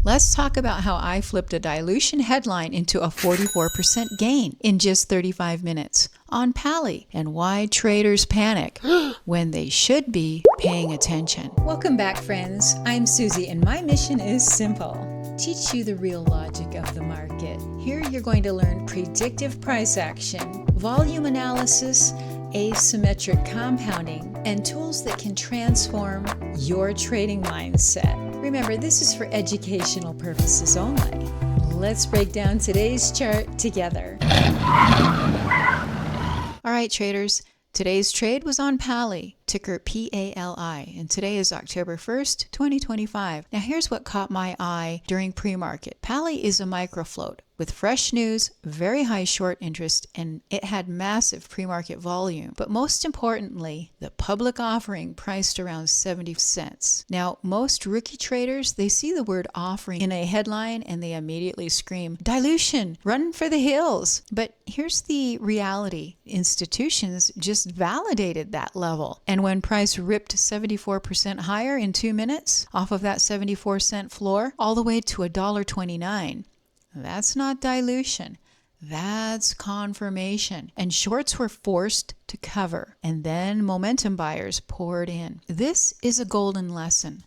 Let's talk about how I flipped a dilution headline into a 44% gain in just 35 minutes on PALI, and why traders panic when they should be paying attention. Welcome back, friends. I'm Susie, and my mission is simple: teach you the real logic of the market. Here you're going to learn predictive price action, volume analysis, asymmetric compounding, and tools that can transform your trading mindset. Remember, this is for educational purposes only. Let's break down today's chart together. All right, traders, today's trade was on PALI, ticker PALI, and today is October 1st, 2025. Now here's what caught my eye during pre-market. PALI is a microfloat with fresh news, very high short interest, and it had massive pre-market volume. But most importantly, the public offering priced around 70 cents. Now, most rookie traders, they see the word offering in a headline and they immediately scream, dilution, run for the hills. But here's the reality. Institutions just validated that level. And when price ripped 74% higher in 2 minutes off of that 74-cent floor all the way to $1.29, that's not dilution. That's confirmation. And shorts were forced to cover, and then momentum buyers poured in. This is a golden lesson.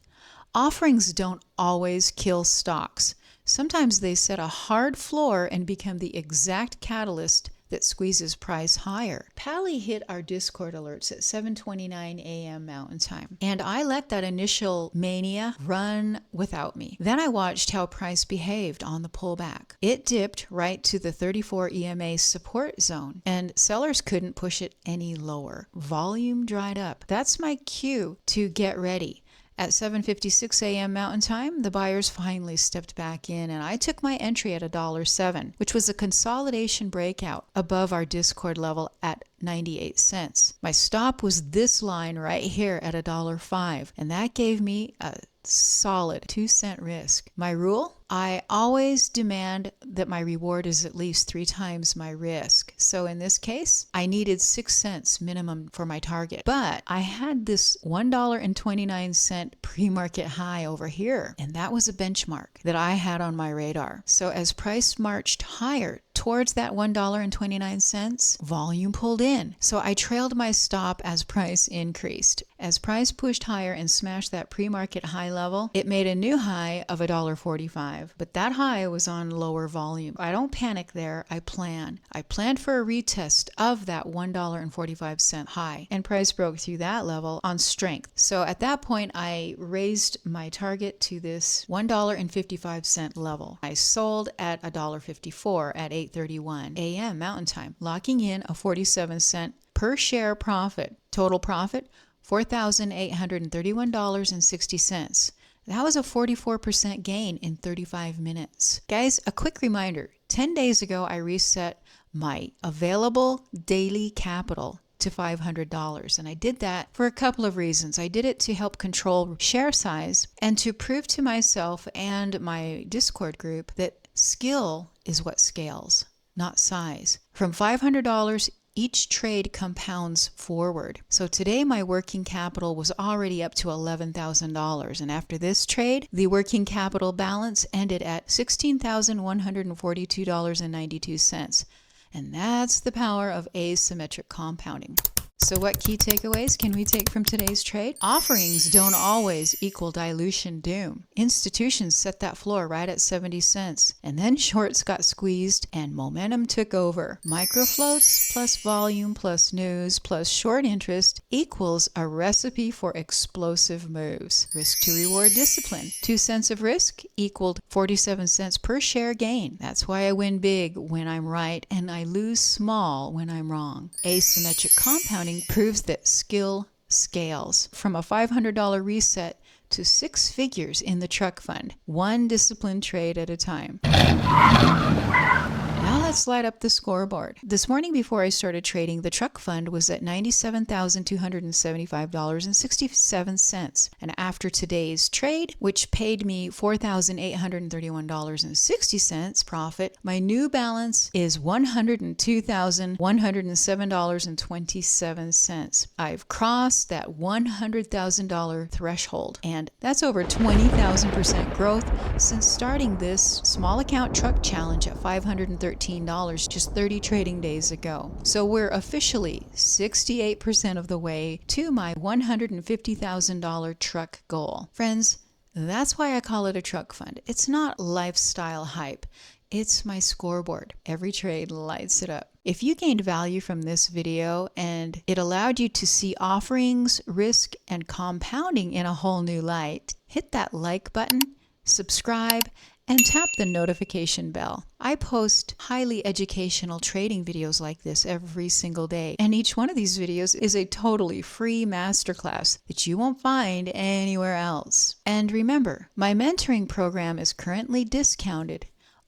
Offerings don't always kill stocks. Sometimes they set a hard floor and become the exact catalyst that squeezes price higher. PALI hit our Discord alerts at 7:29 a.m. Mountain Time, and I let that initial mania run without me. Then I watched how price behaved on the pullback. It dipped right to the 34 EMA support zone, and sellers couldn't push it any lower. Volume dried up. That's my cue to get ready. At 7:56 a.m. Mountain Time, the buyers finally stepped back in, and I took my entry at $1.07, which was a consolidation breakout above our Discord level at 98 cents. My stop was this line right here at $1.05, and that gave me a solid 2-cent risk. My rule? I always demand that my reward is at least 3 times my risk. So in this case, I needed 6 cents minimum for my target. But I had this $1.29 pre-market high over here, and that was a benchmark that I had on my radar. So as price marched higher towards that $1.29, volume pulled in. So I trailed my stop as price increased. As price pushed higher and smashed that pre-market high level, it made a new high of $1.45. But that high was on lower volume. I don't panic there, I plan. I planned for a retest of that $1.45 high, and price broke through that level on strength. So at that point, I raised my target to this $1.55 level. I sold at $1.54 at 8:31 a.m. Mountain Time, locking in a 47-cent per share profit. Total profit, $4,831.60. That was a 44% gain in 35 minutes. Guys, a quick reminder, 10 days ago I reset my available daily capital to $500, and I did that for a couple of reasons. I did it to help control share size and to prove to myself and my Discord group that skill is what scales, not size. From $500, each trade compounds forward. So today my working capital was already up to $11,000. And after this trade, the working capital balance ended at $16,142.92. And that's the power of asymmetric compounding. So what key takeaways can we take from today's trade? Offerings don't always equal dilution doom. Institutions set that floor right at 70 cents, and then shorts got squeezed and momentum took over. Microfloats plus volume plus news plus short interest equals a recipe for explosive moves. Risk to reward discipline. 2 cents of risk equaled 47 cents per share gain. That's why I win big when I'm right and I lose small when I'm wrong. Asymmetric compounding proves that skill scales. From a $500 reset to 6 figures in the truck fund, one disciplined trade at a time. Now let's let's slide up the scoreboard. This morning before I started trading, the truck fund was at $97,275.67. And after today's trade, which paid me $4,831.60 profit, my new balance is $102,107.27. I've crossed that $100,000 threshold, and that's over 20,000% growth since starting this small account truck challenge at $513 just 30 trading days ago. So we're officially 68% of the way to my $150,000 truck goal. Friends, that's why I call it a truck fund. It's not lifestyle hype. It's my scoreboard. Every trade lights it up. If you gained value from this video and it allowed you to see offerings, risk, and compounding in a whole new light, hit that like button, subscribe, and tap the notification bell. I post highly educational trading videos like this every single day, and each one of these videos is a totally free masterclass that you won't find anywhere else. And remember, my mentoring program is currently discounted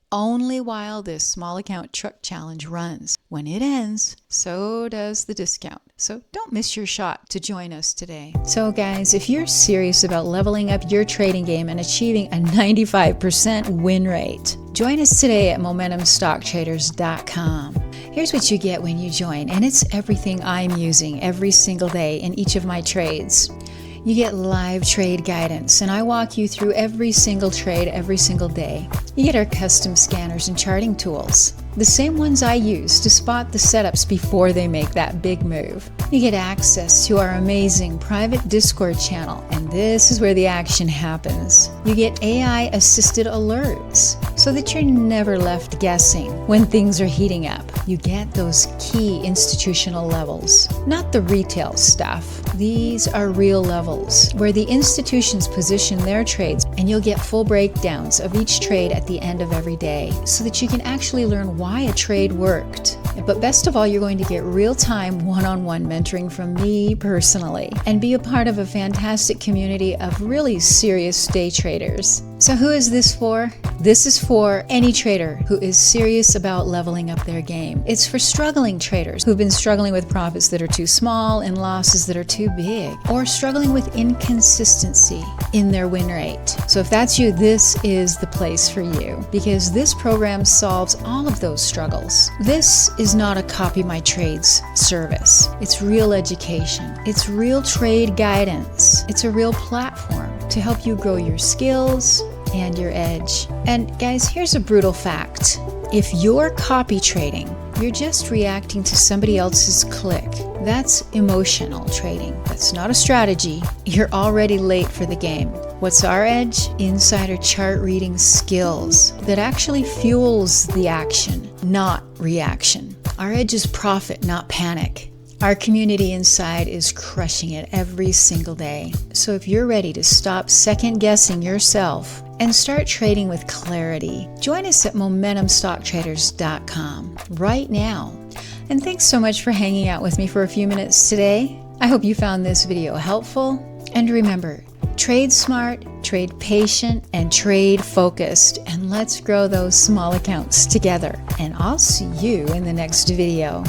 only while this small account truck challenge runs. When it ends, so does the discount. So don't miss your shot to join us today. So guys, if you're serious about leveling up your trading game and achieving a 95% win rate, join us today at MomentumStockTraders.com. Here's what you get when you join, and it's everything I'm using every single day in each of my trades. You get live trade guidance, and I walk you through every single trade every single day. You get our custom scanners and charting tools, the same ones I use to spot the setups before they make that big move. You get access to our amazing private Discord channel, and this is where the action happens. You get AI-assisted alerts so that you're never left guessing when things are heating up. You get those key institutional levels, not the retail stuff. These are real levels where the institutions position their trades, and you'll get full breakdowns of each trade at the end of every day so that you can actually learn why a trade worked. But best of all, you're going to get real-time one-on-one mentoring from me personally and be a part of a fantastic community of really serious day traders. So who is this for? This is for any trader who is serious about leveling up their game. It's for struggling traders who've been struggling with profits that are too small and losses that are too big, or struggling with inconsistency in their win rate. So if that's you, this is the place for you, because this program solves all of those struggles. This is not a copy my trades service. It's real education. It's real trade guidance. It's a real platform to help you grow your skills and your edge. And guys, here's a brutal fact. If you're copy trading, you're just reacting to somebody else's click. That's emotional trading. That's not a strategy. You're already late for the game. What's our edge? Insider chart reading skills that actually fuels the action, not reaction. Our edge is profit, not panic. Our community inside is crushing it every single day. So if you're ready to stop second guessing yourself and start trading with clarity, join us at MomentumStockTraders.com right now. And thanks so much for hanging out with me for a few minutes today. I hope you found this video helpful. And remember, trade smart, trade patient, and trade focused. And let's grow those small accounts together. And I'll see you in the next video.